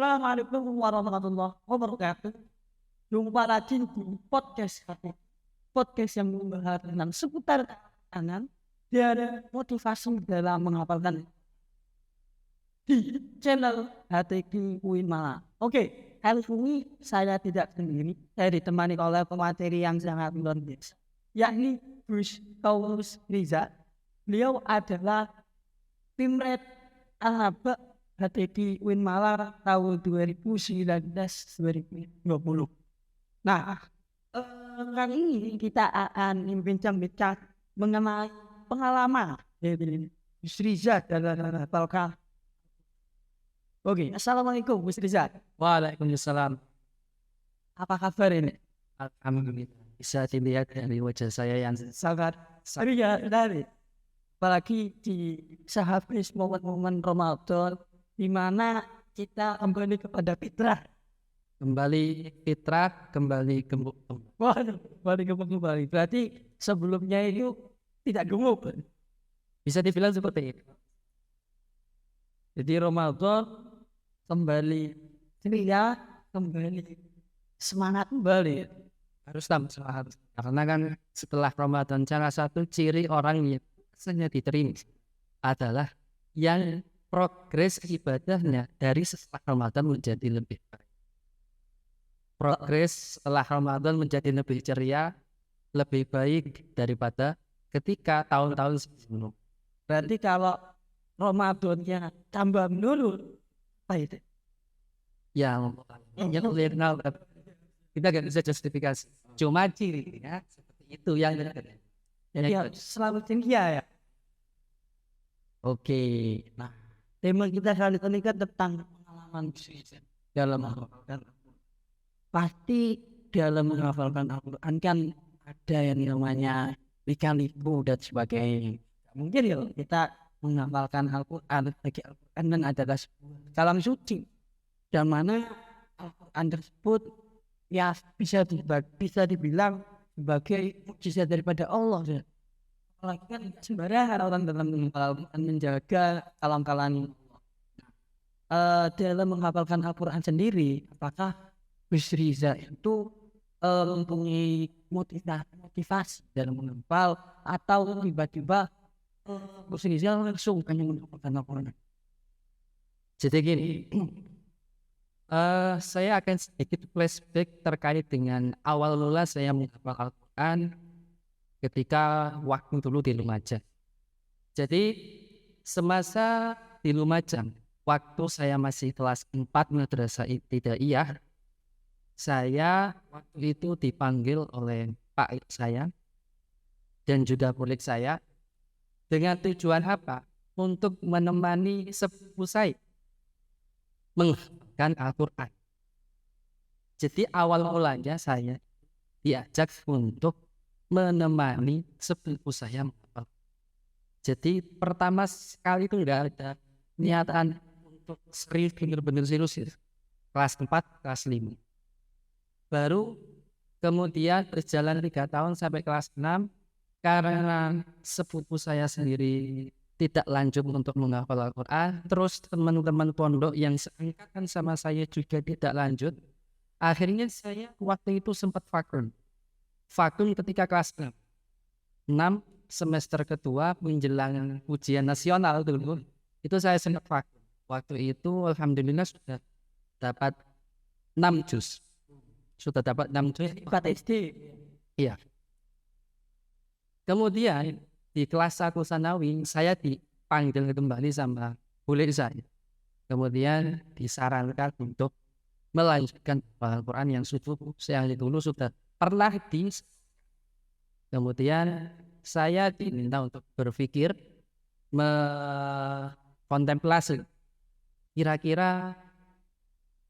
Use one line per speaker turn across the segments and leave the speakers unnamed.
Assalamualaikum warahmatullahi wabarakatuh. Jumpa lagi di podcast kami. Podcast yang membahas tentang seputar tangan dan motivasi dalam menghafalkan di channel HTQ Uin Malang. Oke, kali ini saya tidak sendiri. Saya ditemani oleh pemateri yang sangat luar biasa, yakni Gus Paulus Riza. Beliau adalah tim red Ahaba HTQ Uin Malang tahun 2019-2020. Nah, kali ini kita akan bincang-bincang mengenai pengalaman dari Gus Riza dalam menghafalkan. Oke, Assalamualaikum Gus Riza.
Waalaikumsalam.
Apa kabar ini?
Alhamdulillah. Bisa dilihat dari wajah saya yang
Sangat ceria dari. Apalagi di sehabis momen-momen Ramadan, di mana kita kembali kepada fitrah.
kembali fitrah, kembali gemuk.
Waduh, kembali. Berarti sebelumnya itu tidak gemuk.
Bisa dibilang seperti itu.
Jadi Ramadan kembali ceria, kembali semangat kembali.
Harus tambah semangat. Karena kan setelah Ramadan salah satu ciri orang yang biasanya diterima adalah yang progres ibadahnya dari setelah Ramadan menjadi lebih baik. Progres setelah Ramadan menjadi lebih ceria, lebih baik daripada ketika tahun-tahun sebelum.
Berarti kalau Ramadannya tambah menurun, apa itu?
Yang clear kita nggak bisa justifikasi. Cuma cirinya seperti itu yang
Jadi selalu tinggi ya.
Oke.
Nah, tema kita kali ini kan tentang pengalaman dalam menghafalkan. Pasti dalam menghafalkan Al-Quran kan ada yang namanya lika-liku dan sebagainya. Mungkin ya kita menghafalkan Al-Quran, bagi Al-Quran dan adalah kalam suci, dan mana Al-Quran tersebut ya bisa dibilang sebagai mukjizat daripada Allah. Ya. Apalagi kan sembarangan orang dalam Al-Quran menjaga kalam-kalam dalam menghafalkan Al-Quran sendiri. Apakah Gus Riza itu mempunyai motivasi dalam menghafal, atau tiba-tiba Gus Riza langsung hanya menghafalkan Al-Quran?
Jadi gini, saya akan sedikit flashback terkait dengan awal mula saya menghafal Al-Quran ketika waktu dulu di Lumajang. Jadi semasa di Lumajang, waktu saya masih kelas 4 Madrasah Ibtidaiyah, saya waktu itu dipanggil oleh Pak saya dan juga murid saya dengan tujuan apa? Untuk menemani sepupu saya menghafalkan Al-Quran. Jadi awal mulanya saya diajak untuk menemani sepupu saya menghafal. Jadi pertama sekali itu tidak ada niatan untuk serius, benar-benar serius. Kelas 4, kelas 5. Baru kemudian berjalan 3 tahun sampai kelas 6, karena sepupu saya sendiri tidak lanjut untuk menghafal Al-Quran, terus teman-teman pondok yang seangkatan sama saya juga tidak lanjut. Akhirnya saya waktu itu sempat vakum ketika kelas 6 semester kedua menjelang ujian nasional dulu, itu saya sempat vakum. Waktu itu alhamdulillah sudah dapat 6 juz. Sudah dapat 6 juz
4 SD.
Iya. Kemudian di kelas 1 Sanawi saya dipanggil kembali sama murid saya. Kemudian disarankan untuk melanjutkan Al-Quran yang dulu sudah pernah di. Kemudian saya diminta untuk berpikir, kontemplasi. Kira-kira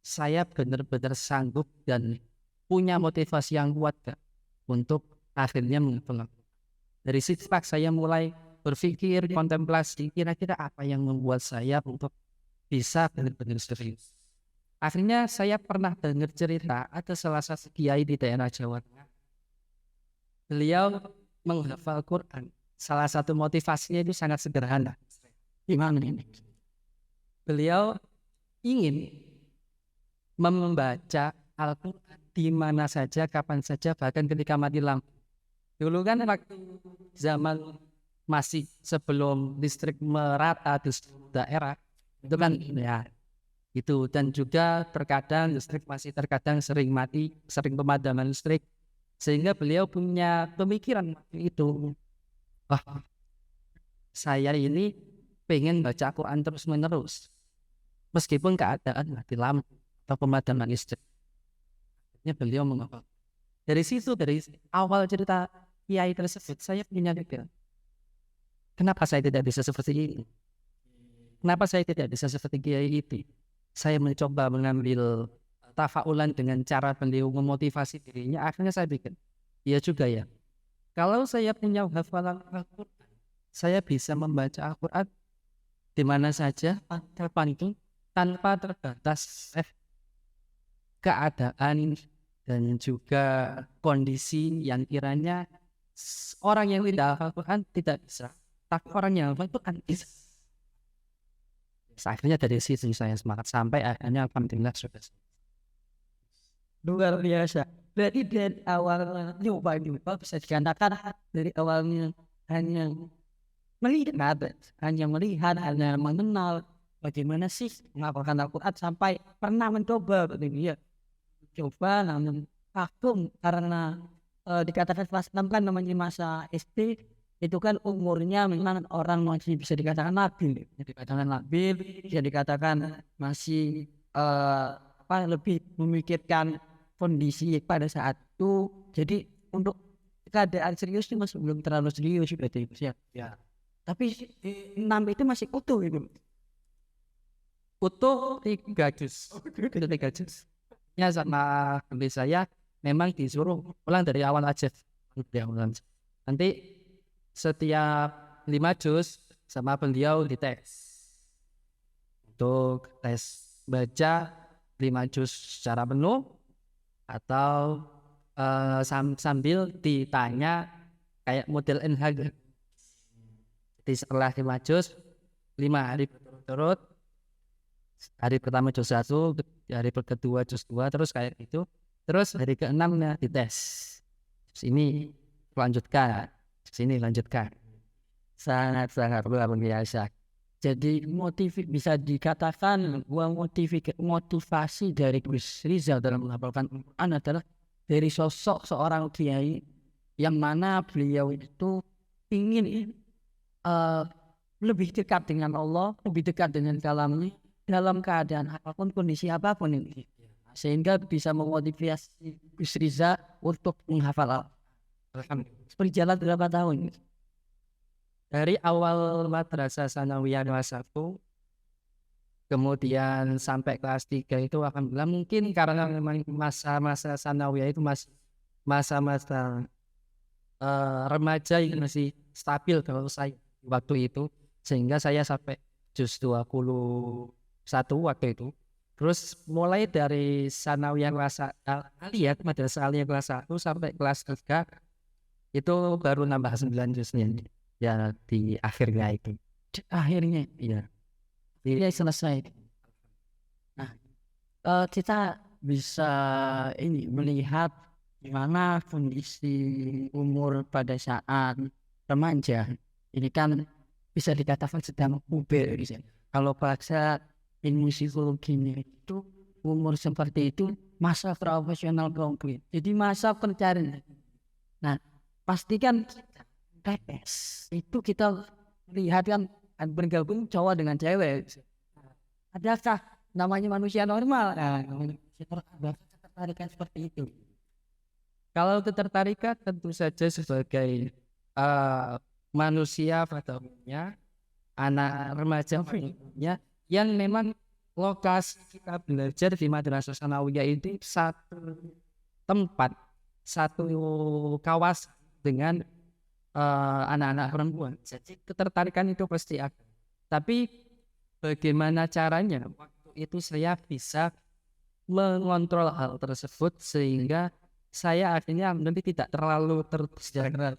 saya benar-benar sanggup dan punya motivasi yang kuat gak untuk akhirnya menghafal. Dari situ saya mulai berpikir, kontemplasi, kira-kira apa yang membuat saya untuk bisa benar-benar serius. Akhirnya saya pernah dengar cerita ada salah satu kiai di daerah Jawa Tengah. Beliau menghafal Quran. Salah satu motivasinya itu sangat sederhana.
Gimana ini?
Beliau ingin membaca Al-Quran di mana saja, kapan saja, bahkan ketika mati lampu. Dulu kan waktu zaman masih sebelum listrik merata di seluruh daerah, itu kan ya itu. Dan juga terkadang listrik masih terkadang sering mati, sering pemadaman listrik, sehingga beliau punya pemikiran waktu itu, wah, saya ini pengen baca Quran terus menerus meskipun keadaan mati lampu atau pemadaman listrik. Akhirnya beliau mengapa? Dari situ, dari awal cerita kiai tersebut, saya punya pikir, kenapa saya tidak bisa seperti ini? Kenapa saya tidak bisa seperti kiai itu? Saya mencoba mengambil tafaulan dengan cara beliau memotivasi dirinya. Akhirnya saya pikir, iya juga ya. Kalau saya punya hafalan Al-Quran, saya bisa membaca Al-Quran di mana saja, kapan itu, tanpa terbatas keadaan dan juga kondisi yang kiranya orang yang tidak hafal Quran tidak bisa, tapi orang yang hafal Quran bisa. Akhirnya dari situ saya semangat sampai akhirnya alhamdulillah sudah.
Luar biasa. Berarti dari awal nyoba bisa dikatakan dari awalnya hanya melihat, hanya mengenal bagaimana sih menghafalkan Al-Quran sampai pernah mencoba begitu ya. Coba namun vakum karena dikatakan kelas 6 kan namanya masa SD, itu kan umurnya memang orang masih bisa dikatakan labil, bisa dikatakan masih lebih memikirkan kondisi pada saat itu. Jadi untuk keadaan serius itu masih belum terlalu serius berarti ya. Tapi 6 itu masih utuh itu.
Utuh 3 juz. Itu 3 juz. Ya sama beli saya memang disuruh ulang dari awal aja. Nanti setiap 5 juz sama beliau dites. Untuk tes baca 5 juz secara penuh atau sambil ditanya kayak model NH. Jadi setelah 5 juz 5 hari berturut-turut, hari pertama juz 1, hari kedua juz 2, terus kayak gitu. Terus hari ke-6 dites. Terus ini lanjutkan, sini lanjutkan.
Sangat luar biasa. Jadi bisa dikatakan bahwa motivasi dari Gus Rizal dalam menghafalkan Quran adalah dari sosok seorang kiai yang mana beliau itu ingin lebih dekat dengan Allah, lebih dekat dengan kalamnya dalam keadaan apapun, kondisi apapun ini, sehingga bisa memotivasi Gus Rizal untuk menghafal Al-Quran. Berjalan berapa tahun?
Dari awal madrasah sanawiyah kelas 1, kemudian sampai kelas 3 itu alhamdulillah, mungkin karena memang masa-masa sanawiyah itu masa-masa remaja yang masih stabil kalau saya waktu itu, sehingga saya sampai juz 21 waktu itu. Terus mulai dari sanawiyah kelas aliyah, madrasah aliyah kelas 1 sampai kelas 3 itu baru nambah 9 juznya ya di akhirnya itu.
Akhirnya
Iya.
dia selesai. Nah, kita bisa ini melihat gimana kondisi umur pada saat remaja. Ini kan bisa dikatakan sedang puber gitu. Kalau bahasa ilmu psikologinya itu umur seperti itu masa profesional konkret. Jadi masa pencarian. Nah, pastikan pepes itu kita lihat kan bergabung cowok dengan cewek. Adakah namanya manusia normal? Nah, ada ketertarikan seperti itu.
Kalau ketertarikan tentu saja sebagai manusia pada umumnya, anak remaja umumnya, yang memang lokasi kita belajar di madrasah sanawiyah itu satu tempat, satu kawasan dengan anak-anak perempuan. Jadi ketertarikan itu pasti ada. Tapi bagaimana caranya? Waktu itu saya bisa mengontrol hal tersebut sehingga saya akhirnya nanti tidak terlalu terdistract.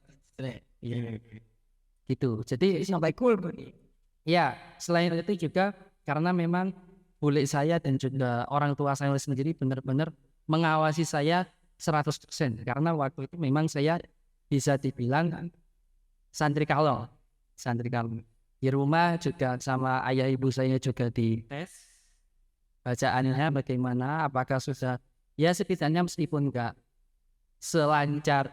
Gitu. Jadi
Sampai cool.
ya, selain itu juga karena memang bule saya dan juga orang tua saya sendiri benar-benar mengawasi saya 100%. Karena waktu itu memang saya bisa dibilang santri kalong. Di rumah juga sama ayah ibu saya juga dites bacaannya bagaimana, apakah sudah, ya setidaknya meskipun enggak selancar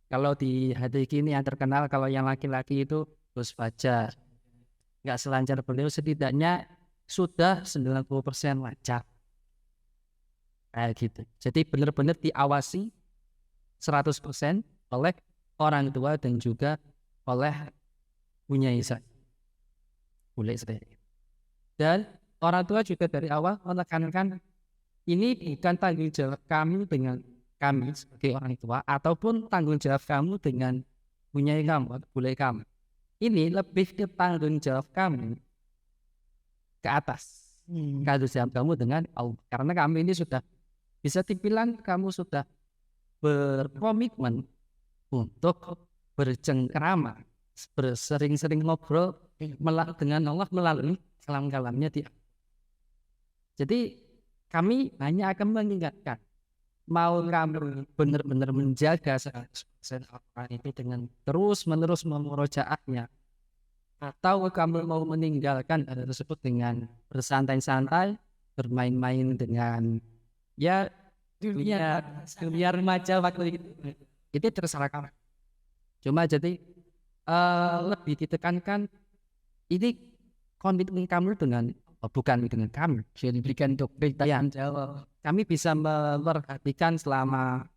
kalau di hati kini yang terkenal, kalau yang laki-laki itu terus baca enggak selancar beliau, setidaknya sudah 90% lancar kayak gitu. Jadi benar-benar diawasi 100% oleh orang tua dan juga oleh punya saya, bule saya. Dan orang tua juga dari awal menekankan ini bukan tanggung jawab kami dengan kami sebagai orang tua, ataupun tanggung jawab kamu dengan punya kamu atau bule kamu. Ini lebih ke tanggung jawab kamu ke atas. Tanggung jawab kamu dengan Allah. Karena kami ini sudah bisa dibilang kamu sudah berkomitmen untuk bercengkrama, bersering-sering ngobrol dengan Allah melalui kalam-kalamnya dia. Jadi kami hanya akan mengingatkan, mau kamu benar-benar menjaga 100% Al-Quran itu dengan terus-menerus memurojaahnya, atau kamu mau meninggalkan hal tersebut dengan bersantai-santai, bermain-main dengan ya dunia remaja waktu itu terserah kamu. Cuma jadi lebih ditekankan ini komitmen kamu dengan bukan dengan kami. Jadi berikan doktrin yang jawab. Kami bisa memperhatikan selama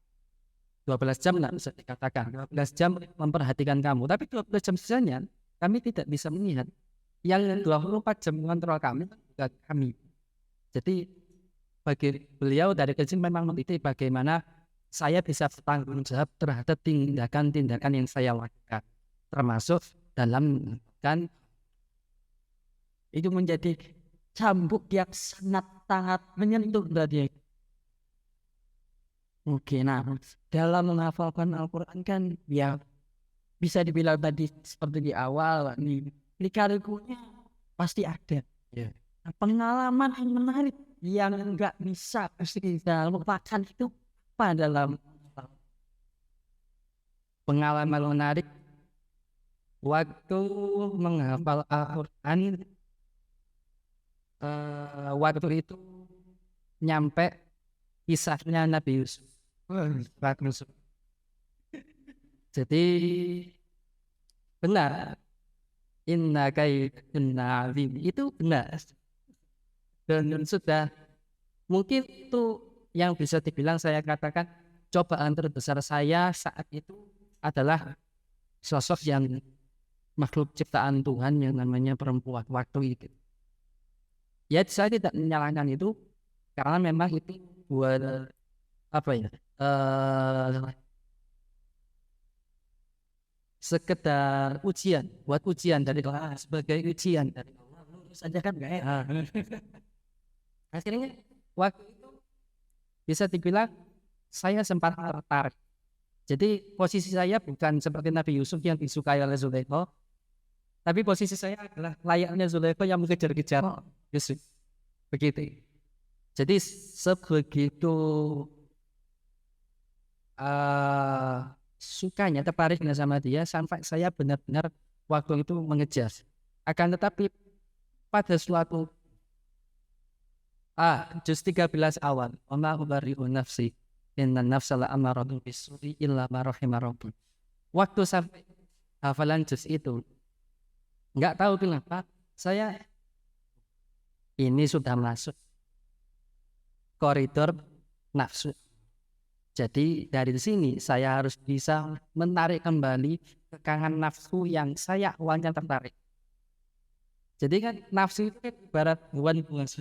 12 jam, nggak bisa dikatakan 12 jam memperhatikan kamu, tapi 12 jam sisanya kami tidak bisa melihat. Yang 24 jam mengontrol kami bukan kami. Jadi bagi beliau dari kecil memang mendidik bagaimana saya bisa bertanggung jawab terhadap tindakan-tindakan yang saya lakukan, termasuk dalam kan
itu menjadi cambuk yang sangat menyentuh tadi. Oke, nah dalam menghafalkan Al-Quran kan ya bisa dibilang tadi seperti di awal lika-likunya pasti ada.
Yeah.
Nah, pengalaman yang menarik yang nggak bisa kita lupakan itu apa dalam
pengalaman menarik waktu menghafal Al-Quran? Waktu itu nyampe kisahnya Nabi Yusuf. Jadi benar, inna kaidunna azim, itu benar. Dan sudah mungkin itu yang bisa dibilang saya katakan cobaan terbesar saya saat itu adalah sosok yang makhluk ciptaan Tuhan yang namanya perempuan waktu itu. Ya saya tidak menyalahkan itu karena memang itu buat apa ya, sekedar ujian, buat ujian dari Allah, sebagai ujian dari Allah. Lurus aja kan enggak ya. Akhirnya waktu itu bisa dibilang saya sempat tertarik. Jadi posisi saya bukan seperti Nabi Yusuf yang disukai oleh Zulaikha, tapi posisi saya adalah layaknya Zulaikha yang mengejar-kejar Yusuf. Begitu. Jadi sebegitu sukanya, tertariknya sama dia sampai saya benar-benar waktu itu mengejar. Akan tetapi pada suatu juz 13 awal, "Wa ubari'u nafsi inna nafsa la'amaratun bis-su'i illa ma rahima rabbi." Waktu sampai hafalan juz itu, enggak tahu kenapa saya ini sudah masuk koridor nafsu. Jadi dari sini saya harus bisa menarik kembali kekangan nafsu yang saya awalnya tertarik. Jadi kan nafsu itu ibarat hewan buas.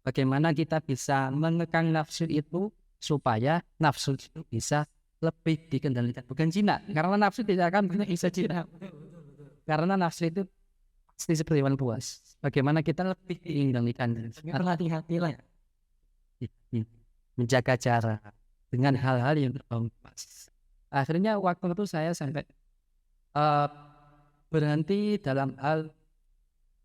Bagaimana kita bisa mengekang nafsu itu supaya nafsu itu bisa lebih dikendalikan. Bukan jinak, karena nafsu tidak akan bisa jinak. Karena nafsu itu pasti seperti hewan buas. Bagaimana kita lebih dikendalikan.
Hati-hatilah ya.
Menjaga jarak dengan hal-hal yang bermanfaat. Akhirnya waktu itu saya sampai berhenti dalam hal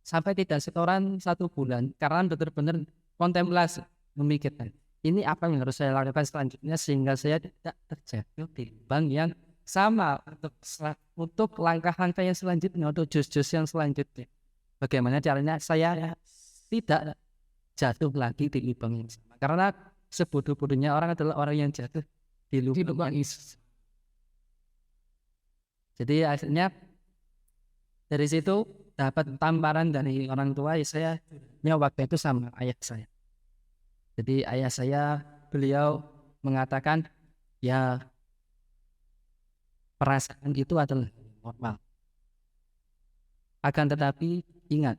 sampai tidak setoran 1 bulan karena benar-benar kontemplasi memikirkan ini apa yang harus saya lakukan selanjutnya sehingga saya tidak terjatuh di lubang yang sama untuk langkah-langkah yang selanjutnya, untuk jus-jus yang selanjutnya. Bagaimana caranya saya tidak jatuh lagi di lubang yang sama. Karena sebodoh-bodohnya orang adalah orang yang jatuh di lubang itu. Jadi akhirnya dari situ dapat tamparan dari orang tua. Saya waktu itu sama ayah saya. Jadi ayah saya, beliau mengatakan ya perasaan itu adalah normal. Akan tetapi ingat,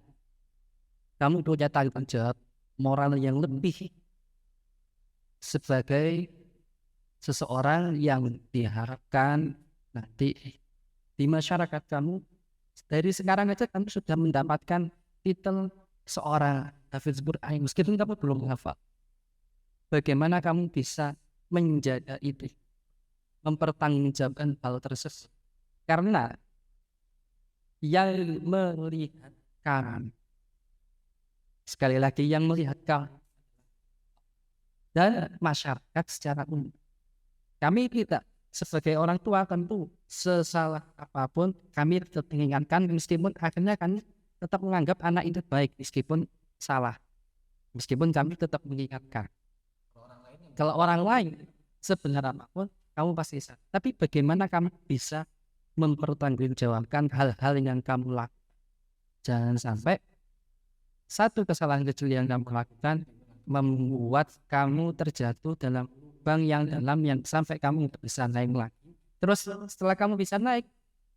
kamu punya tanggung jawab moral yang lebih sebagai seseorang yang diharapkan nanti di masyarakat kamu. Dari sekarang aja kamu sudah mendapatkan titel seorang hafiz Quran meskipun kamu belum hafal. Bagaimana kamu bisa menjaga itu, mempertanggungjawabkan hal tersebut? Karena yang melihat kamu, sekali lagi yang melihat kamu dan masyarakat secara umum. Kami tidak sebagai orang tua tentu sesalah apapun kami tetap mengingatkan, meskipun akhirnya kami tetap menganggap anak itu baik meskipun salah, meskipun kami tetap mengingatkan. Kalau orang lain sebenarnya apapun kamu pasti salah, tapi bagaimana kamu bisa mempertanggungjawabkan hal-hal yang kamu lakukan? Jangan sampai satu kesalahan kecil yang kamu lakukan membuat kamu terjatuh dalam lubang yang dalam yang sampai kamu tidak bisa naik lagi. Terus setelah kamu bisa naik,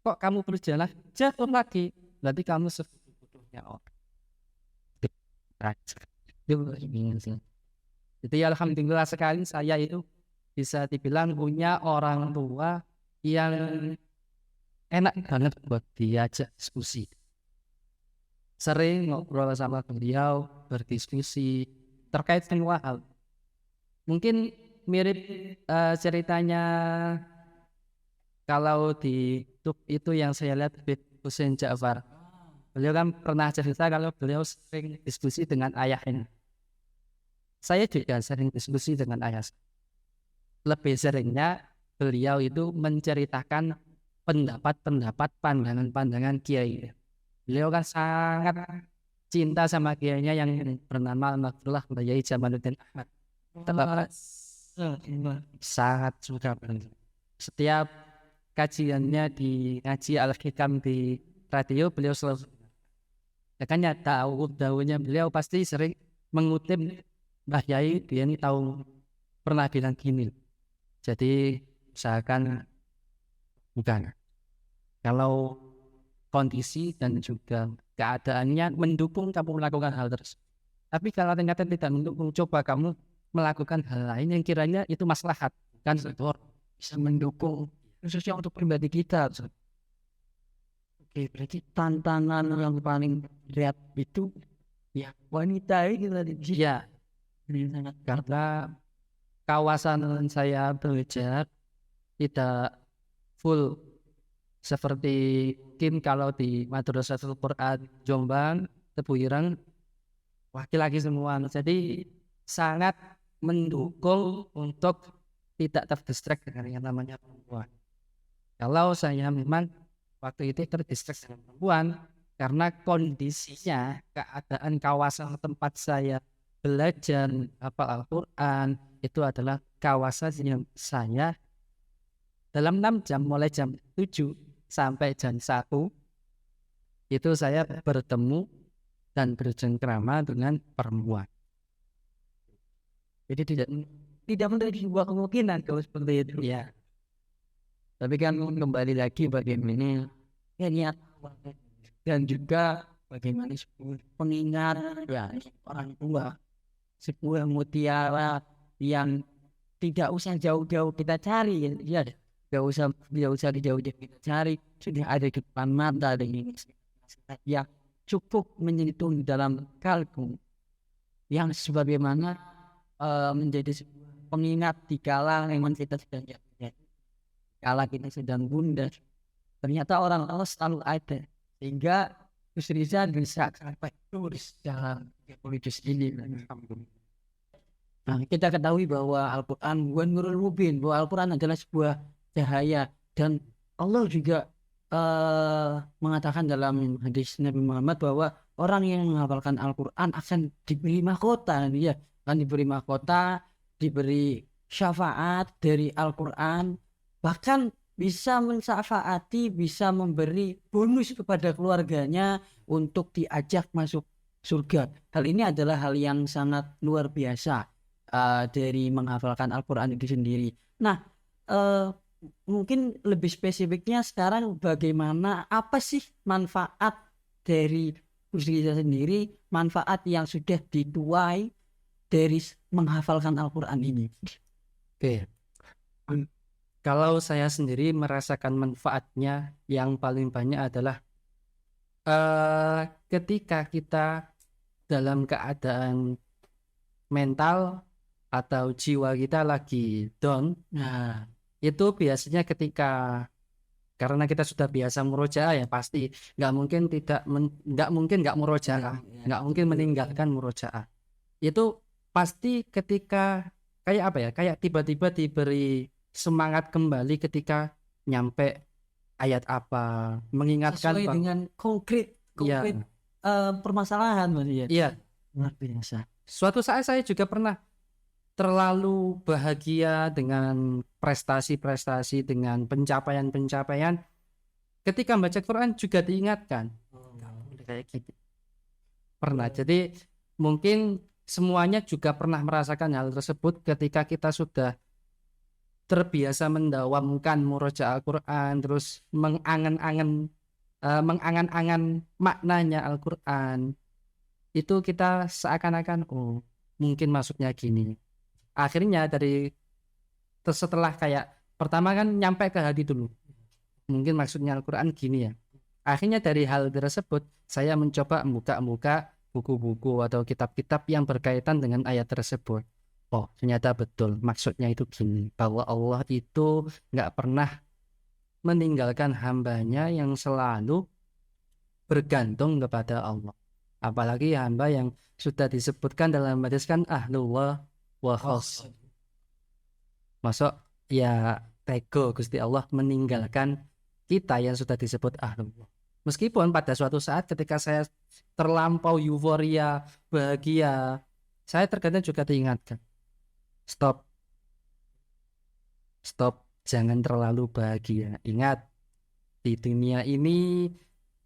kok kamu berjalan jatuh lagi? Berarti kamu sebodoh-bodohnya orang. Jadi alhamdulillah sekali saya itu bisa dibilang punya orang tua yang enak banget buat diajak diskusi. Sering ngobrol sama beliau, berdiskusi terkait semua hal. Mungkin mirip ceritanya kalau di YouTube itu yang saya lihat Habib Hussein Ja'far. Beliau kan pernah cerita kalau beliau sering diskusi dengan ayahnya. Saya juga sering diskusi dengan ayah. Lebih seringnya beliau itu menceritakan pendapat-pendapat, pandangan-pandangan kiai. Beliau kan sangat cinta sama kiainya yang bernama Abdullah Kiai Jamaluddin Ahmad. Sangat suka banget. Setiap kajiannya di ngaji Al-Hikam di radio beliau selalu makanya daunnya beliau pasti sering mengutip Mbah Yai. Dia ini tahu pernah bilang gini, jadi misalkan bukan kalau kondisi dan juga keadaannya mendukung kamu melakukan hal tersebut, tapi kalau ternyata tidak mendukung, coba kamu melakukan hal lain yang kiranya itu maslahat, kan bisa mendukung khususnya untuk pribadi kita. Oke, berarti tantangan yang paling berat itu ya wanita itu tadi. Ya, karena kawasan saya belajar tidak full seperti mungkin kalau di Madrasatul Quran Jombang, Tebu Ireng laki-laki semua. Jadi sangat mendukung untuk tidak terdistrak dengan yang namanya perempuan. Kalau saya memang waktu itu terdistrak dengan perempuan karena kondisinya, keadaan kawasan tempat saya belajar hafal Al-Quran itu adalah kawasan yang saya dalam 6 jam, mulai jam 7 sampai jam 1 itu saya bertemu dan bercengkrama dengan perempuan. Jadi tidak menutup sebuah kemungkinan kalau seperti itu ya. Tapi kan kembali lagi bagaimana niat dan juga bagaimana pengingat ya, orang tua, sebuah mutiara yang tidak usah jauh-jauh kita cari ya, tidak usah jauh-jauh kita cari, sudah ada di depan mata dengan yang cukup menyentuh dalam kalbu yang sebagaimana menjadi pengingat dikala memang kita sedang jatuh, kala kita sedang bunda, ternyata orang Allah selalu ada, sehingga
Gus Rizal bisa sampai tulis dalam politis ini. Nah, kita ketahui bahwa Al-Quran bukan nurul mubin, bahwa Al-Quran adalah sebuah cahaya, dan Allah juga mengatakan dalam hadis Nabi Muhammad bahwa orang yang menghafalkan Al-Quran akan diberi mahkota, ya, akan diberi mahkota, diberi syafaat dari Al-Quran, bahkan bisa mensyafaati, bisa memberi bonus kepada keluarganya untuk diajak masuk surga. Hal ini adalah hal yang sangat luar biasa dari menghafalkan Al-Quran itu sendiri. Nah, mungkin lebih spesifiknya sekarang bagaimana, apa sih manfaat dari Gus Rizal sendiri, manfaat yang sudah dituai dari menghafalkan Al-Quran ini?
Oke. Kalau saya sendiri merasakan manfaatnya yang paling banyak adalah ketika kita dalam keadaan mental atau jiwa kita lagi down.
Nah,
Itu biasanya ketika, karena kita sudah biasa murojaah ya, pasti nggak mungkin nggak murojaah, nggak mungkin meninggalkan murojaah. Itu pasti ketika kayak apa ya, kayak tiba-tiba diberi semangat kembali ketika nyampe ayat apa, mengingatkan
sesuai dengan konkret
ya,
permasalahan, Mas, ya.
iya.
Luar biasa.
Suatu saat saya juga pernah terlalu bahagia dengan prestasi-prestasi, dengan pencapaian-pencapaian. Ketika baca Quran juga diingatkan, kayak gitu. Pernah. Jadi mungkin semuanya juga pernah merasakan hal tersebut ketika kita sudah terbiasa mendawamkan murojaah Al-Quran, terus mengangan-angan maknanya Al-Quran. Itu kita seakan-akan, oh mungkin maksudnya gini. Akhirnya setelah kayak pertama kan nyampe ke hati dulu, mungkin maksudnya Al-Quran gini ya. Akhirnya dari hal tersebut saya mencoba membuka buku-buku atau kitab-kitab yang berkaitan dengan ayat tersebut. Oh ternyata betul maksudnya itu gini, bahwa Allah itu nggak pernah meninggalkan hambanya yang selalu bergantung kepada Allah. Apalagi hamba yang sudah disebutkan dalam hadis kan ahlullah wa khos. Masuk ya tego Gusti Allah meninggalkan kita yang sudah disebut ahlullah. Meskipun pada suatu saat ketika saya terlampau euforia, bahagia, saya terkadang juga diingatkan, stop, jangan terlalu bahagia. Ingat, di dunia ini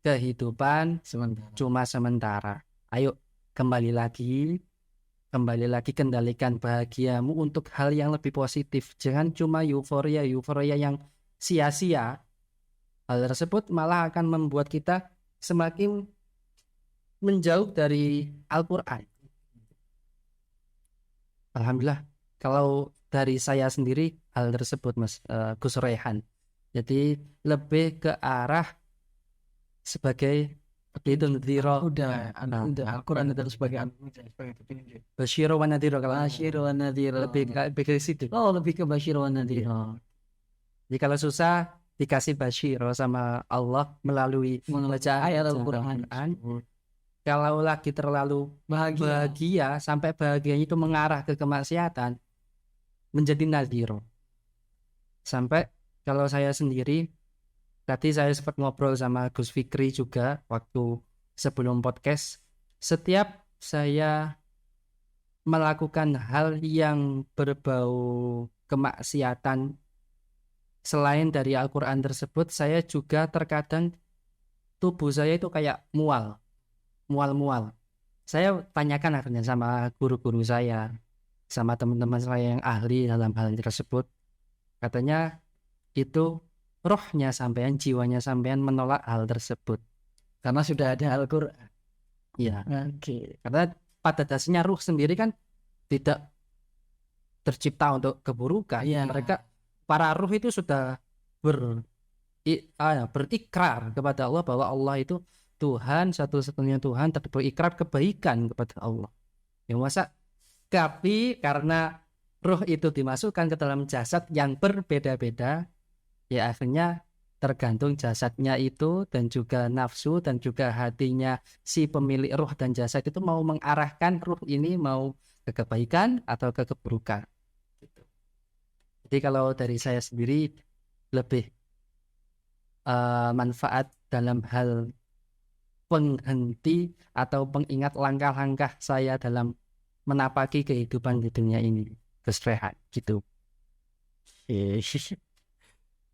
kehidupan cuma sementara. Ayo kembali lagi kendalikan bahagiamu untuk hal yang lebih positif. Jangan cuma euforia yang sia-sia. Hal tersebut malah akan membuat kita semakin menjauh dari Al-Quran. Alhamdulillah, kalau dari saya sendiri hal tersebut, Mas Gus Rehan. Jadi lebih ke arah sebagai itu nadhira.
Udah Al-Quran adalah sebagai petunjuk.
Basyira wa nadhira, kalau
Basyir wa nadhir.
lebih ke situ.
Oh, lebih ke basyir wa nadhir.
Jadi kalau susah dikasih basyira sama Allah melalui
Membaca ayat Al-Quran.
Kalau lagi terlalu bahagia sampai bahagianya itu mengarah ke kemaksiatan, menjadi nadhira. Sampai kalau saya sendiri, tadi saya sempat ngobrol sama Gus Fikri juga waktu sebelum podcast. Setiap saya melakukan hal yang berbau kemaksiatan selain dari Al-Quran tersebut, saya juga terkadang tubuh saya itu kayak mual. Saya tanyakan akhirnya sama guru-guru saya, sama teman-teman saya yang ahli dalam hal tersebut. Katanya itu rohnya sampean, jiwanya sampean menolak hal tersebut.
Karena sudah ada Al-Quran.
Iya.
Oke.
Karena pada dasarnya ruh sendiri kan tidak tercipta untuk keburukan.
Iya.
Mereka, para ruh itu sudah berikrar kepada Allah bahwa Allah itu Tuhan, satu-satunya Tuhan, tapi berikrar kebaikan kepada Allah. Ya masa, tapi karena ruh itu dimasukkan ke dalam jasad yang berbeda-beda, ya akhirnya tergantung jasadnya itu dan juga nafsu dan juga hatinya si pemilik ruh dan jasad itu mau mengarahkan ruh ini mau ke kebaikan atau ke keburukan. Gitu. Jadi kalau dari saya sendiri lebih manfaat dalam hal penghenti atau pengingat langkah-langkah saya dalam menapaki kehidupan di dunia ini. Gus Rehan, gitu.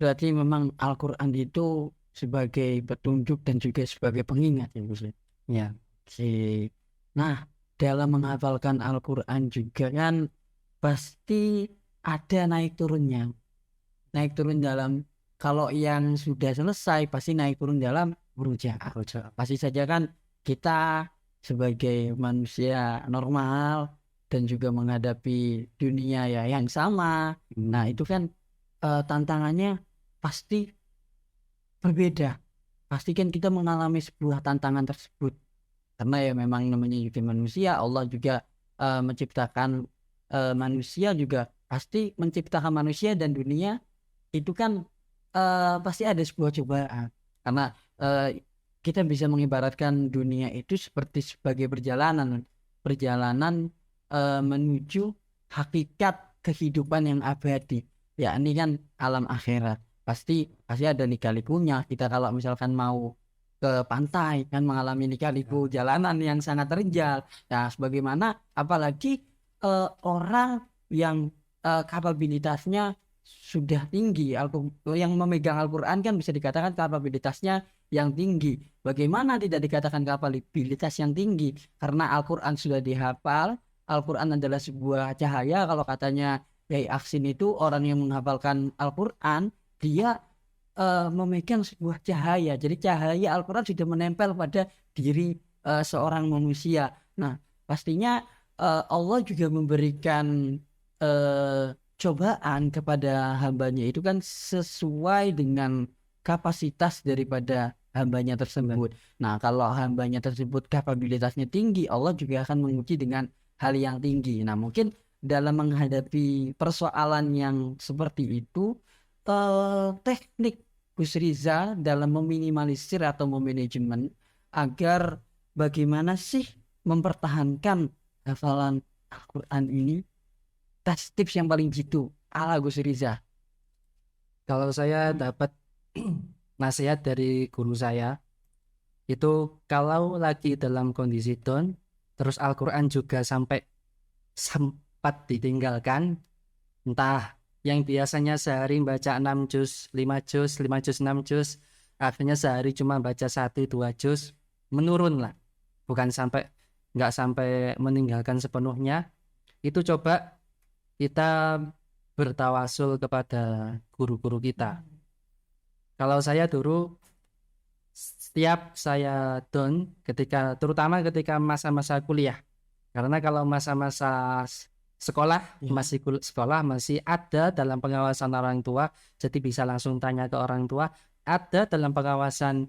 Berarti memang Al-Quran itu sebagai petunjuk dan juga sebagai pengingat ya Gus.
Ya,
Oke. Nah, dalam menghafalkan Al-Quran juga kan pasti ada naik turunnya. Naik turun dalam, kalau yang sudah selesai pasti naik turun dalam berujaah. Pasti saja kan kita sebagai manusia normal dan juga menghadapi dunia ya yang sama. Nah, itu kan tantangannya pasti berbeda. Pasti kan kita mengalami sebuah tantangan tersebut. Karena ya memang namanya juga manusia, Allah juga menciptakan manusia juga pasti menciptakan manusia dan dunia itu kan pasti ada sebuah cobaan. Karena kita bisa mengibaratkan dunia itu seperti sebagai perjalanan menuju hakikat kehidupan yang abadi, yakni kan alam akhirat. Pasti ada lika-likunya. Kita kalau misalkan mau ke pantai kan mengalami lika-liku jalanan yang sangat terjal. Nah, sebagaimana apalagi orang yang kapabilitasnya sudah tinggi, yang memegang Al-Quran kan bisa dikatakan kapabilitasnya yang tinggi. Bagaimana tidak dikatakan kapabilitas yang tinggi? Karena Al-Quran sudah dihafal. Al-Quran adalah sebuah cahaya. Kalau katanya Yai Aksin itu orang yang menghafalkan Al-Quran, dia memegang sebuah cahaya. Jadi cahaya Al-Quran sudah menempel pada diri seorang manusia. Nah, pastinya Allah juga memberikan cobaan kepada hambanya itu kan sesuai dengan kapasitas daripada hambanya tersebut. Nah, kalau hambanya tersebut kapabilitasnya tinggi, Allah juga akan menguji dengan hal yang tinggi. Nah, mungkin dalam menghadapi persoalan yang seperti itu, teknik Gus Riza dalam meminimalisir atau memanajemen agar bagaimana sih mempertahankan hafalan Al-Quran ini, tips yang paling jitu ala Gus Riza.
kalau saya dapat nasihat dari guru saya, itu kalau lagi dalam kondisi down, terus Al-Quran juga sampai sempat ditinggalkan, entah yang biasanya sehari baca 6 juz, 5 juz, 5 juz, 6 juz, akhirnya sehari cuma baca 1-2 juz, menurun lah. Bukan nggak sampai meninggalkan sepenuhnya. Itu coba kita bertawasul kepada guru-guru kita. Kalau saya dulu setiap saya down terutama ketika masa-masa kuliah. Karena kalau masa-masa sekolah masih ada dalam pengawasan orang tua, jadi bisa langsung tanya ke orang tua, ada dalam pengawasan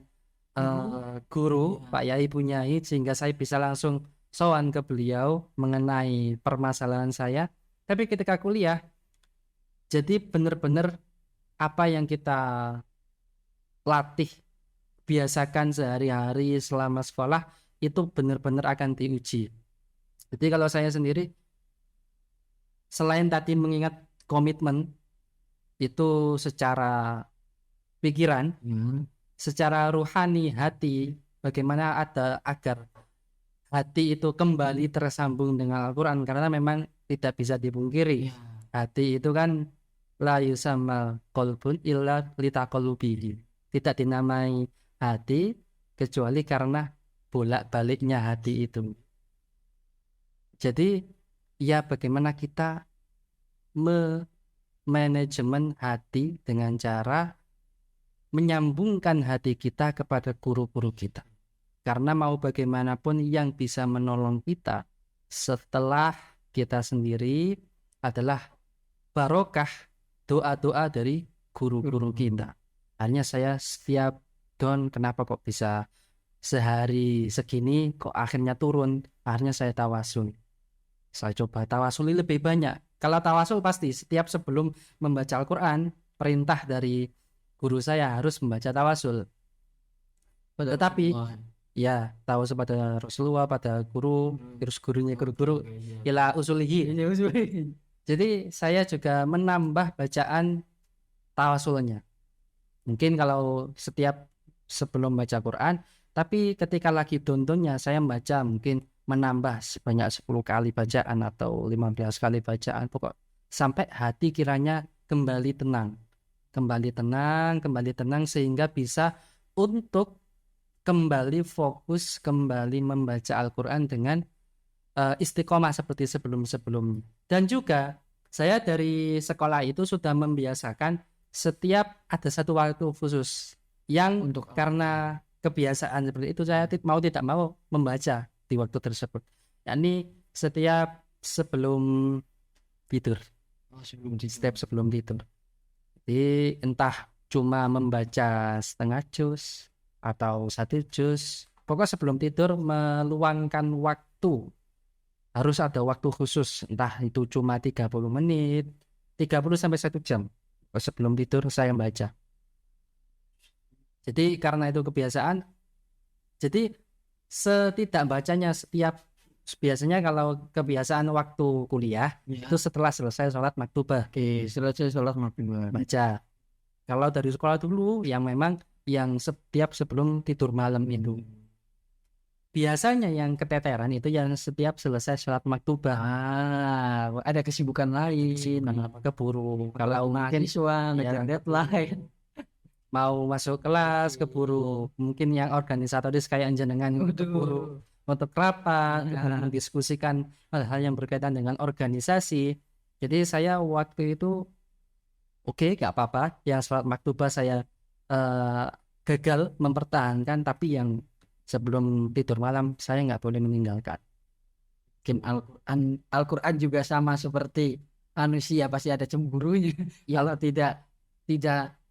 guru Pak Yai punya sehingga saya bisa langsung sowan ke beliau mengenai permasalahan saya. Tapi ketika kuliah, jadi benar-benar apa yang kita latih biasakan sehari-hari selama sekolah itu benar-benar akan diuji. Jadi kalau saya sendiri, selain tadi mengingat komitmen itu secara pikiran, secara ruhani hati, bagaimana agar hati itu kembali tersambung dengan Al-Quran, karena memang tidak bisa dipungkiri, hati itu kan la yusammal qalbun illa litaqallubihi, tidak dinamai hati kecuali karena bolak-baliknya hati itu. Jadi ya bagaimana kita manajemen hati dengan cara menyambungkan hati kita kepada guru-guru kita. Karena mau bagaimanapun yang bisa menolong kita setelah kita sendiri adalah barokah doa-doa dari guru-guru kita. Hanya saya setiap down, kenapa kok bisa sehari segini kok akhirnya turun, akhirnya saya tawasul. Saya coba tawasuli lebih banyak. Kalau tawasul pasti setiap sebelum membaca Al-Quran, perintah dari guru saya harus membaca tawasul. Tetapi ya tawasul pada Rasulullah, pada guru, terus gurunya guru-guru ila usulihi. Jadi saya juga menambah bacaan tawasulnya. Mungkin kalau setiap sebelum baca Quran, tapi ketika lagi dontonnya saya membaca mungkin menambah sebanyak 10 kali bacaan atau 15 kali bacaan, pokok sampai hati kiranya kembali tenang, kembali tenang sehingga bisa untuk kembali fokus, kembali membaca Al-Quran dengan istiqomah seperti sebelum-sebelumnya. Dan juga saya dari sekolah itu sudah membiasakan setiap ada satu waktu khusus yang karena kebiasaan seperti itu saya mau tidak mau membaca di waktu tersebut. Yakni setiap sebelum tidur. Setiap sebelum tidur. Jadi entah cuma membaca setengah juz atau 1 juz. Pokoknya sebelum tidur meluangkan waktu. Harus ada waktu khusus, entah itu cuma 30 menit, 30 sampai 1 jam. Sebelum tidur saya membaca. Jadi karena itu kebiasaan, jadi setidak bacanya biasanya kalau kebiasaan waktu kuliah itu setelah selesai sholat maktubah.
Selesai sholat maktubah
Baca. Kalau dari sekolah dulu yang memang yang setiap sebelum tidur malam itu. Biasanya yang keteteran itu yang setiap selesai sholat maktubah.
Ada kesibukan lain,
Keburu kalau mungkin
mahasiswa ngejar deadline,
mau masuk kelas keburu, mungkin yang organisatoris kayak jenengan keburu untuk rapat, mendiskusikan hal-hal yang berkaitan dengan organisasi. Jadi saya waktu itu oke, gak apa-apa yang sholat maktubah saya gagal mempertahankan, tapi yang sebelum tidur malam saya nggak boleh meninggalkan.
Al-Quran juga sama seperti manusia, pasti ada cemburunya. Kalau tidak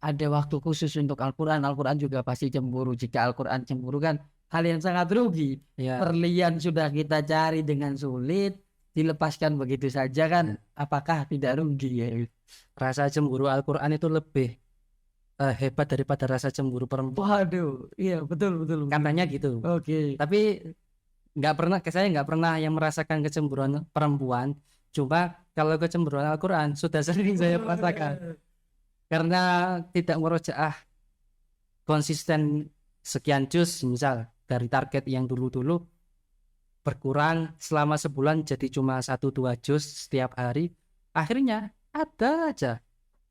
ada waktu khusus untuk Al-Quran juga pasti cemburu. Jika Al-Quran cemburu kan hal yang sangat rugi. Perlian sudah kita cari dengan sulit, dilepaskan begitu saja kan, apakah tidak rugi ya?
Rasa cemburu Al-Quran itu lebih hebat daripada rasa cemburu perempuan.
Waduh, iya betul.
Katanya gitu.
Oke.
Tapi saya nggak pernah yang merasakan kecemburuan perempuan. Cuma kalau kecemburuan Al-Quran sudah sering saya rasakan. Karena tidak merojaah konsisten sekian juz, misal dari target yang dulu berkurang selama sebulan jadi cuma 1-2 juz setiap hari. Akhirnya ada aja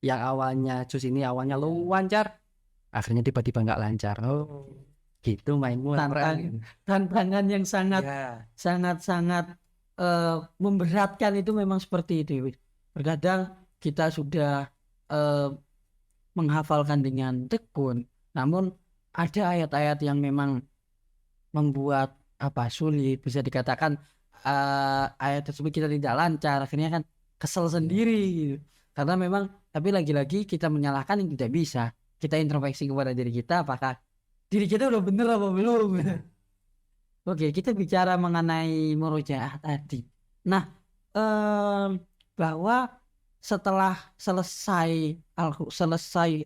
yang awalnya juz ini awalnya lancar, akhirnya tiba-tiba nggak lancar. Gitu mainmu.
Tantangan yang sangat memberatkan itu memang seperti itu. Terkadang kita sudah menghafalkan dengan tekun, namun ada ayat-ayat yang memang membuat sulit, bisa dikatakan ayat tersebut kita tidak lancar, akhirnya kan kesel sendiri. Karena memang, tapi lagi-lagi kita menyalahkan yang tidak bisa. Kita introspeksi kepada diri kita, apakah diri kita udah bener apa belum. Oke, kita bicara mengenai murojaah tadi. Nah, bahwa setelah selesai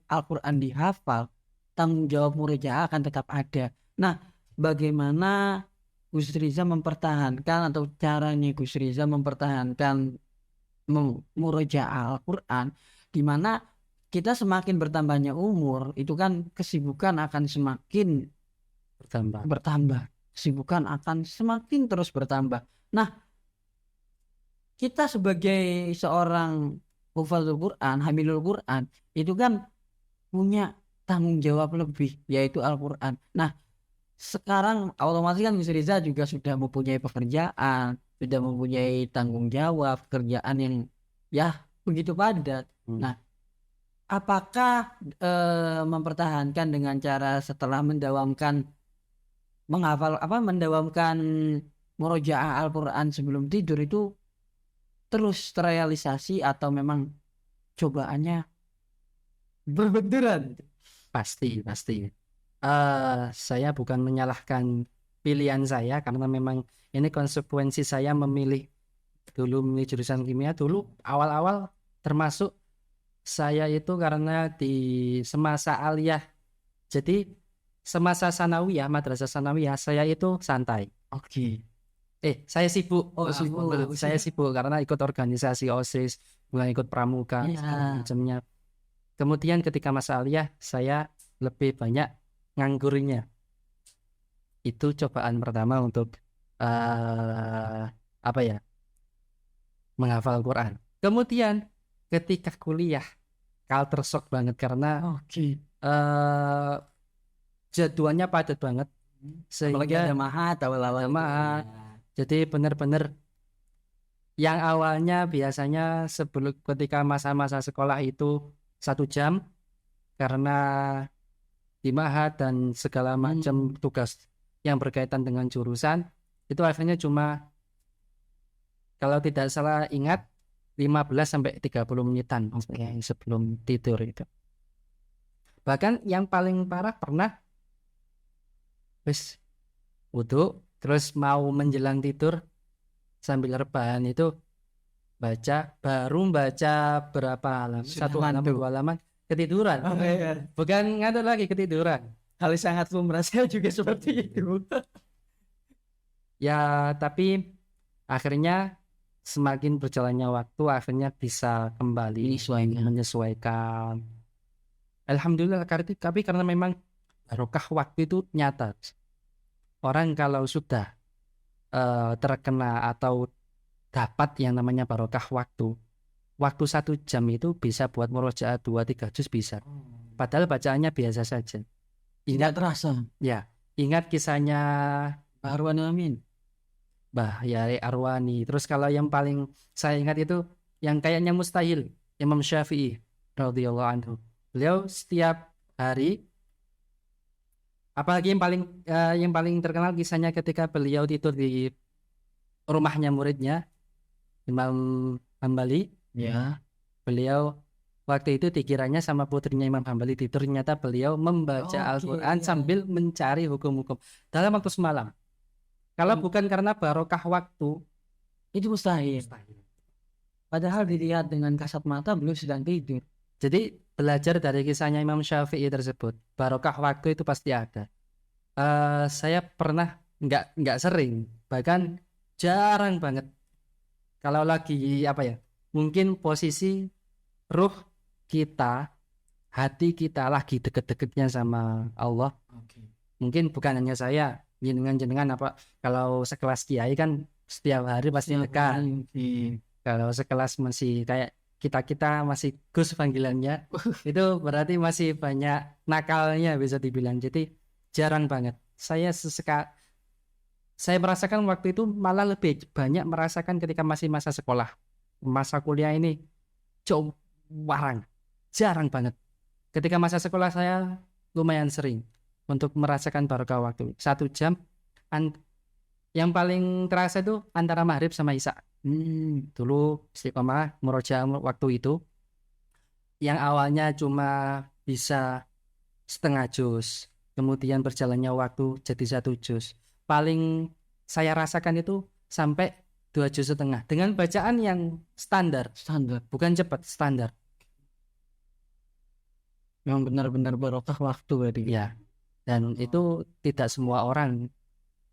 Al-Quran dihafal, tanggung jawab murojaah akan tetap ada. Nah, bagaimana Gus Riza mempertahankan, atau caranya Gus Riza mempertahankan murojaah Al-Quran, di mana kita semakin bertambahnya umur, itu kan kesibukan akan semakin bertambah. Kesibukan akan semakin terus bertambah. Nah, kita sebagai seorang hufadzul Quran, hamilul Quran, itu kan punya tanggung jawab lebih, yaitu Al-Quran. Nah, sekarang otomatis kan Gus Riza juga sudah mempunyai pekerjaan, sudah mempunyai tanggung jawab, pekerjaan yang begitu padat. Nah, apakah mempertahankan dengan cara setelah mendawamkan murojaah Al-Quran sebelum tidur itu terus terrealisasi, atau memang cobaannya berbenturan?
Pasti. Saya bukan menyalahkan pilihan saya, karena memang ini konsekuensi saya memilih jurusan kimia dulu awal-awal, termasuk Saya itu karena di semasa aliyah, jadi semasa sanawiyah, madrasah sanawiyah, saya itu santai.
Oke.
Saya sibuk.
Oh, sibuk.
Saya sibuk karena ikut organisasi OSIS, mulai ikut pramuka,
Iya.
segala macamnya. Kemudian ketika masa aliyah, saya lebih banyak nganggurnya. Itu cobaan pertama untuk apa ya, menghafal Quran. Kemudian ketika kuliah, culture shock banget karena
Oke.
jadwalnya padat banget,
Apalagi ada
sehingga
mahat awal-awal.
mahat. Jadi benar-benar yang awalnya biasanya sebelum ketika masa-masa sekolah itu 1 jam karena di mahat dan segala macam tugas yang berkaitan dengan jurusan, itu akhirnya cuma kalau tidak salah ingat 15 sampai 30 menitan sebelum tidur itu. Bahkan yang paling parah pernah wis wudhu terus mau menjelang tidur sambil rebahan itu baru baca berapa halaman,
Sudah
1 halaman
ngantuk.
2 halaman ketiduran. Bukan ngantuk lagi, ketiduran.
Hal sangat lumrah, saya juga seperti itu.
Ya tapi akhirnya semakin berjalannya waktu akhirnya bisa kembali menyesuaikan. Alhamdulillah, tapi karena memang barokah waktu itu nyata. Orang kalau sudah terkena atau dapat yang namanya barokah waktu 1 jam itu bisa buat murojaah 2-3 juz bisa. Padahal bacaannya biasa saja.
Tidak terasa.
Ya, ingat kisahnya
Arwan Amin.
Mbah Yai Arwani. Terus kalau yang paling saya ingat itu yang kayaknya mustahil, Imam Syafi'i radhiyallahu anhu. Beliau setiap hari, apalagi yang paling terkenal kisahnya ketika beliau tidur di rumahnya muridnya Imam Hambali.
Ya.
Beliau waktu itu dikiranya sama putrinya Imam Hambali tidur, ternyata beliau membaca Al-Quran sambil mencari hukum-hukum dalam waktu semalam. Kalau bukan karena barokah waktu,
itu mustahil. Padahal dilihat dengan kasat mata beliau sedang tidur.
Jadi belajar dari kisahnya Imam Syafi'i tersebut, barokah waktu itu pasti ada. Saya pernah nggak sering, bahkan jarang banget. Kalau lagi mungkin posisi ruh kita, hati kita lagi deket-deketnya sama Allah. Mungkin bukan hanya saya, jenengan kalau sekelas kiai kan setiap hari pasti dekat. Kalau sekelas masih kayak kita masih Gus panggilannya, itu berarti masih banyak nakalnya bisa dibilang. Jadi jarang banget. Saya merasakan waktu itu malah lebih banyak merasakan ketika masih masa sekolah. Masa kuliah ini jarang banget. Ketika masa sekolah saya lumayan sering untuk merasakan barokah waktu. 1 jam yang paling terasa itu antara maghrib sama isya. Dulu istiqomah murojaah waktu itu yang awalnya cuma bisa setengah juz, kemudian berjalannya waktu jadi 1 juz. Paling saya rasakan itu sampai 2 juz setengah dengan bacaan yang standar, bukan cepat, standar.
Memang benar-benar barokah waktu berarti.
Ya. Dan itu tidak semua orang,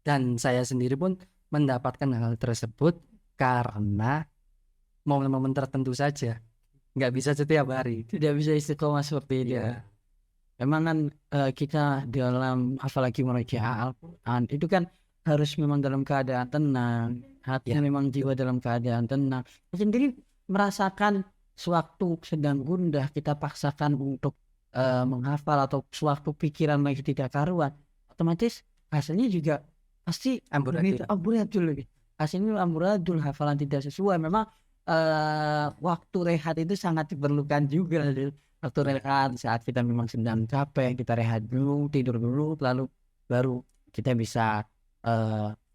dan saya sendiri pun mendapatkan hal tersebut karena momen-momen tertentu saja, nggak bisa setiap hari.
Tidak bisa istiqomah seperti itu.
Ya.
Memang kan kita dalam apalagi murojaah Al-Quran itu kan harus memang dalam keadaan tenang, hati memang jiwa dalam keadaan tenang. Saya sendiri merasakan sewaktu sedang gundah kita paksakan untuk menghafal atau sewaktu pikiran lagi tidak karuan, otomatis hasilnya juga pasti amburadul. Hasilnya amburadul, hafalan tidak sesuai. Memang waktu rehat itu sangat diperlukan juga. Waktu rehat saat kita memang sedang capek, kita rehat dulu, tidur dulu, lalu baru kita bisa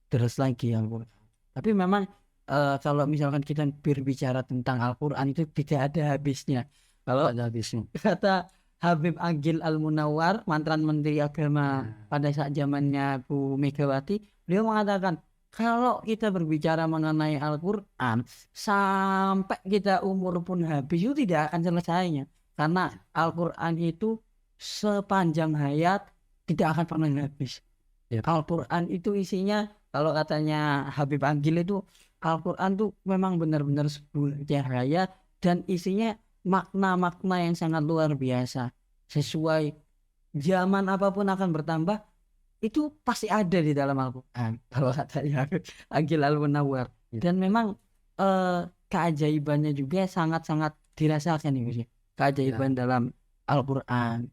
terus lagi Al-Quran. Tapi memang kalau misalkan kita berbicara tentang Al-Quran itu tidak ada habisnya. Kalau
ada habisnya.
Kata Habib Agil Al-Munawwar, mantan Menteri Agama pada saat zamannya Bu Megawati, beliau mengatakan kalau kita berbicara mengenai Al-Quran sampai kita umur pun habis itu tidak akan selesainya, karena Al-Quran itu sepanjang hayat tidak akan pernah habis.
Ya.
Al-Quran itu isinya, kalau katanya Habib Anggil itu, Al-Quran tuh memang benar-benar sebuah cahaya dan isinya makna-makna yang sangat luar biasa. Sesuai zaman apapun akan bertambah, itu pasti ada di dalam Al-Quran kalau katanya Agil Al-Munawwar. Dan memang keajaibannya juga sangat-sangat dirasakan nih Gus ya. Keajaiban dalam Al-Quran.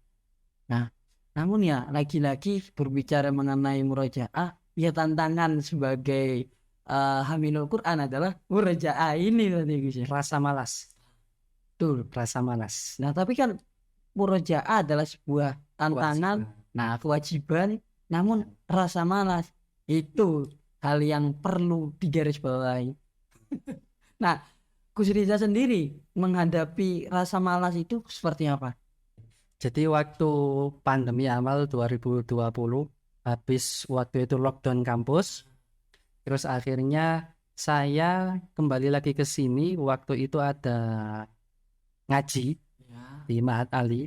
Nah, namun ya lagi-lagi berbicara mengenai murojaah, ya tantangan sebagai Hamilul Quran adalah murojaah ini tadi Gus ya.
Rasa malas.
Betul.
Rasa malas.
Nah, tapi kan murojaah adalah sebuah tantangan, kewajiban. Namun rasa malas itu hal yang perlu digarisbawahi. Nah, Gus Riza sendiri menghadapi rasa malas itu seperti apa?
Jadi waktu pandemi awal 2020, habis waktu itu lockdown kampus, terus akhirnya saya kembali lagi ke sini. Waktu itu ada ngaji di Mahat Ali.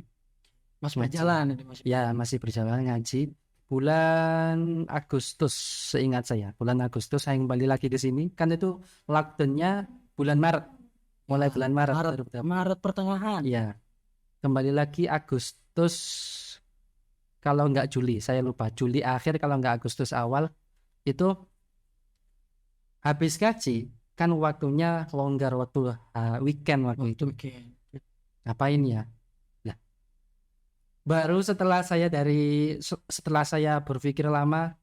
Mas berjalan itu Mas.
Ya, masih berjalan ngaji. Bulan Agustus, seingat saya, bulan Agustus saya kembali lagi ke sini. Kan itu lockdownnya bulan Maret, mulai bulan Maret.
Maret pertengahan.
Iya, kembali lagi Agustus, kalau nggak Juli, saya lupa. Juli akhir kalau nggak Agustus awal. Itu habis ngaji, kan waktunya longgar, waktu weekend waktu itu. Ngapain ya? Baru setelah saya berpikir lama,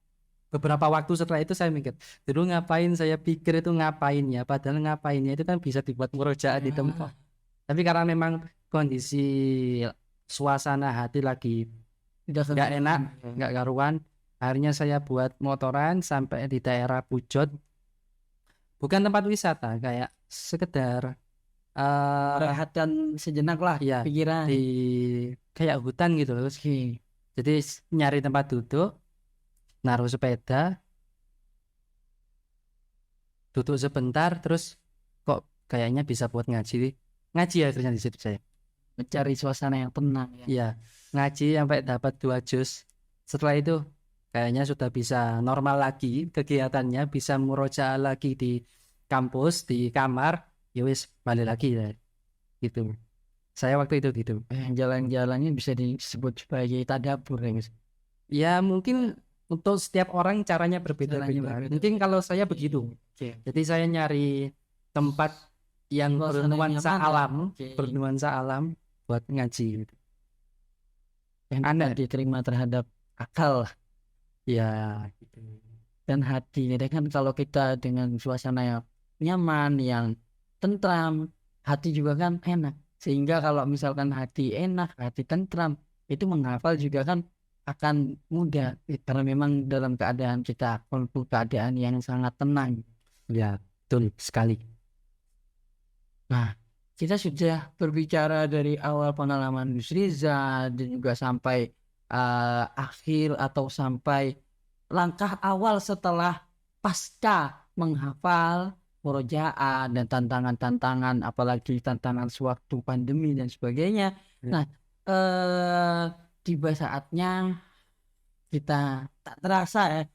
beberapa waktu setelah itu saya mikir, dulu ngapain saya pikir itu ngapain ya, padahal ngapainnya itu kan bisa dibuat murojaah di tempat. Tapi karena memang kondisi suasana hati lagi nggak enak, nggak karuan, akhirnya saya buat motoran sampai di daerah Pujot, bukan tempat wisata, kayak sekedar
rehatkan sejenak lah
ya,
pikiran
di kayak hutan gitu loh. Jadi nyari tempat duduk, naruh sepeda, duduk sebentar, terus kok kayaknya bisa buat ngaji akhirnya di situ saya
mencari suasana yang tenang ya.
Iya, ngaji sampai dapat 2 juz. Setelah itu kayaknya sudah bisa normal lagi kegiatannya, bisa murojaah lagi di kampus, di kamar. Ya wis balik lagi ya. Gitu. Saya waktu itu gitu.
Jalan-jalannya bisa disebut sebagai tadabbur ya Mas.
Ya mungkin untuk setiap orang caranya berbeda-beda. Mungkin kalau saya begitu. Jadi saya nyari tempat yang bernuansa alam, bernuansa alam buat ngaji gitu.
Yang tidak diterima terhadap akal
ya gitu.
Dan hati. Jadi kan kalau kita dengan suasana yang nyaman, yang tentram, hati juga kan enak. Sehingga kalau misalkan hati enak, hati tentram, itu menghafal juga kan akan mudah, karena memang dalam keadaan kita keadaan yang sangat tenang.
Ya, betul sekali.
Nah, kita sudah berbicara dari awal pengalaman Gus Riza dan juga sampai akhir atau sampai langkah awal setelah pasca menghafal murojaah dan tantangan-tantangan, apalagi tantangan sewaktu pandemi dan sebagainya. Nah, tiba saatnya kita tak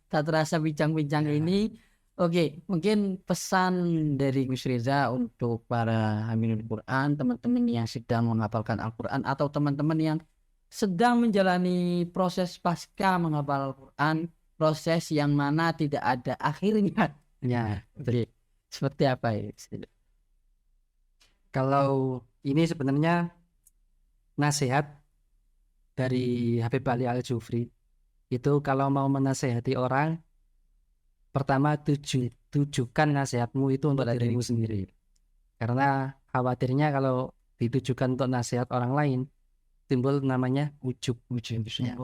terasa bincang-bincang ini. Oke, mungkin pesan dari Gus Riza untuk para hamilul Quran, teman-teman yang sedang menghafalkan Al-Quran atau teman-teman yang sedang menjalani proses pasca menghafal Al-Quran, proses yang mana tidak ada akhirnya.
Ya,
Jadi, seperti apa ya?
Kalau ini sebenarnya nasihat dari Habib Ali Al-Jufri, itu kalau mau menasehati orang, pertama tujukan nasihatmu itu untuk dirimu sendiri. Karena khawatirnya kalau ditujukan untuk nasihat orang lain, timbul namanya ujub. Ya.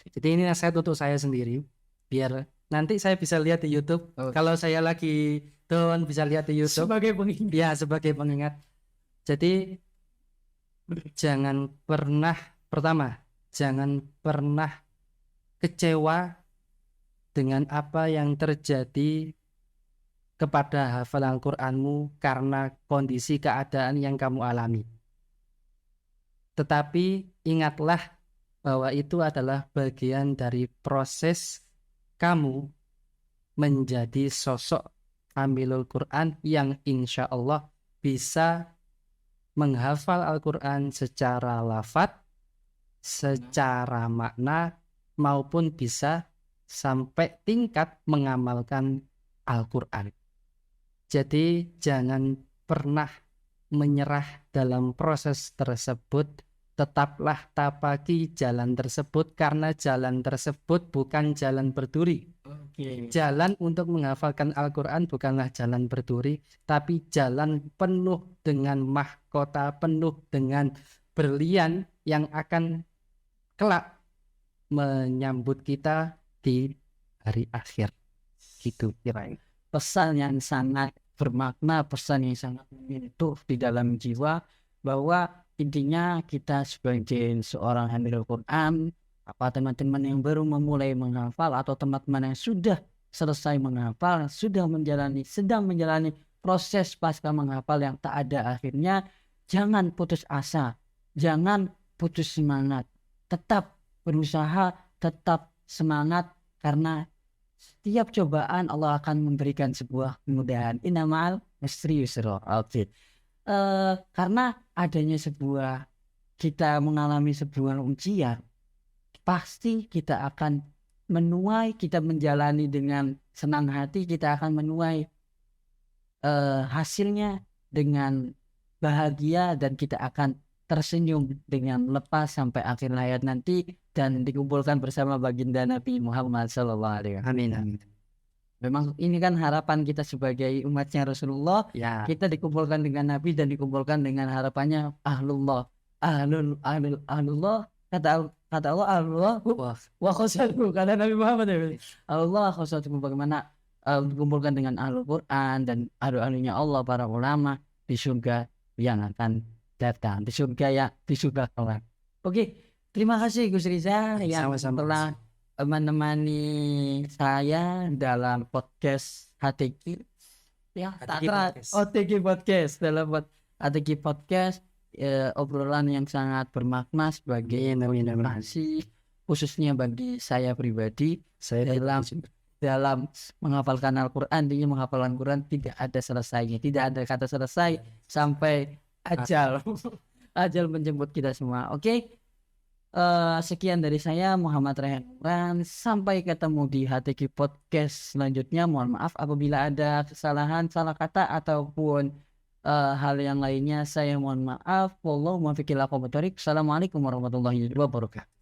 Jadi ini nasihat untuk saya sendiri, biar nanti saya bisa lihat di YouTube. Kalau saya lagi down bisa lihat di YouTube.
Sebagai pengingat.
Ya, sebagai pengingat. Jadi jangan pernah kecewa dengan apa yang terjadi kepada hafalan Al-Qur'anmu karena kondisi keadaan yang kamu alami. Tetapi ingatlah bahwa itu adalah bagian dari proses kamu menjadi sosok hamilul Quran yang insya Allah bisa menghafal Al-Quran secara lafadz, secara makna, maupun bisa sampai tingkat mengamalkan Al-Quran. Jadi jangan pernah menyerah dalam proses tersebut. Tetaplah tapaki jalan tersebut karena jalan tersebut bukan jalan berduri. Jalan untuk menghafalkan Al-Quran bukanlah jalan berduri, tapi jalan penuh dengan mahkota, penuh dengan berlian yang akan kelak menyambut kita di hari akhir. Gitu kira-kira.
Pesan yang sangat bermakna, pesan yang sangat menyentuh di dalam jiwa, bahwa intinya kita sebagai seorang hamilul Quran, apa teman-teman yang baru memulai menghafal atau teman-teman yang sudah selesai menghafal, sedang menjalani proses pasca menghafal yang tak ada akhirnya, jangan putus asa, jangan putus semangat, tetap berusaha, tetap semangat, karena setiap cobaan Allah akan memberikan sebuah kemudahan. Inna ma'al usri yusra. Karena adanya kita mengalami sebuah ujian, pasti kita akan menuai, kita menjalani dengan senang hati, kita akan menuai hasilnya dengan bahagia, dan kita akan tersenyum dengan lepas sampai akhir hayat nanti dan dikumpulkan bersama baginda Nabi Muhammad SAW.
Amin.
Memang ini kan harapan kita sebagai umatnya Rasulullah,
Ya.
kita dikumpulkan dengan Nabi dan dikumpulkan dengan harapannya ahlullah, ahlullah, kata Allah ahlullah wa khosatuhu, kata Nabi Muhammad Allah khosatuhu, bagaimana dikumpulkan dengan ahlul Quran dan ahlu-ahlunya Allah, para ulama di surga yang akan datang, di surga kelak. Oke, terima kasih Gus Riza yang
Sama-sama.
telah menemani saya dalam podcast HTQ ya, OTG Podcast, dalam HTQ Podcast, obrolan yang sangat bermakna sebagai motivasi khususnya bagi saya pribadi. Dalam menghafalkan Al-Quran, dia menghafalkan Al-Quran tidak ada selesainya, tidak ada kata selesai sampai ajal menjemput kita semua. Oke. Sekian dari saya, Muhammad Rehan. Sampai ketemu di HTQ Podcast selanjutnya. Mohon maaf apabila ada kesalahan, salah kata ataupun hal yang lainnya, saya mohon maaf. Wallahu muwaffiq ila aqwamit thoriq. Assalamualaikum warahmatullahi wabarakatuh.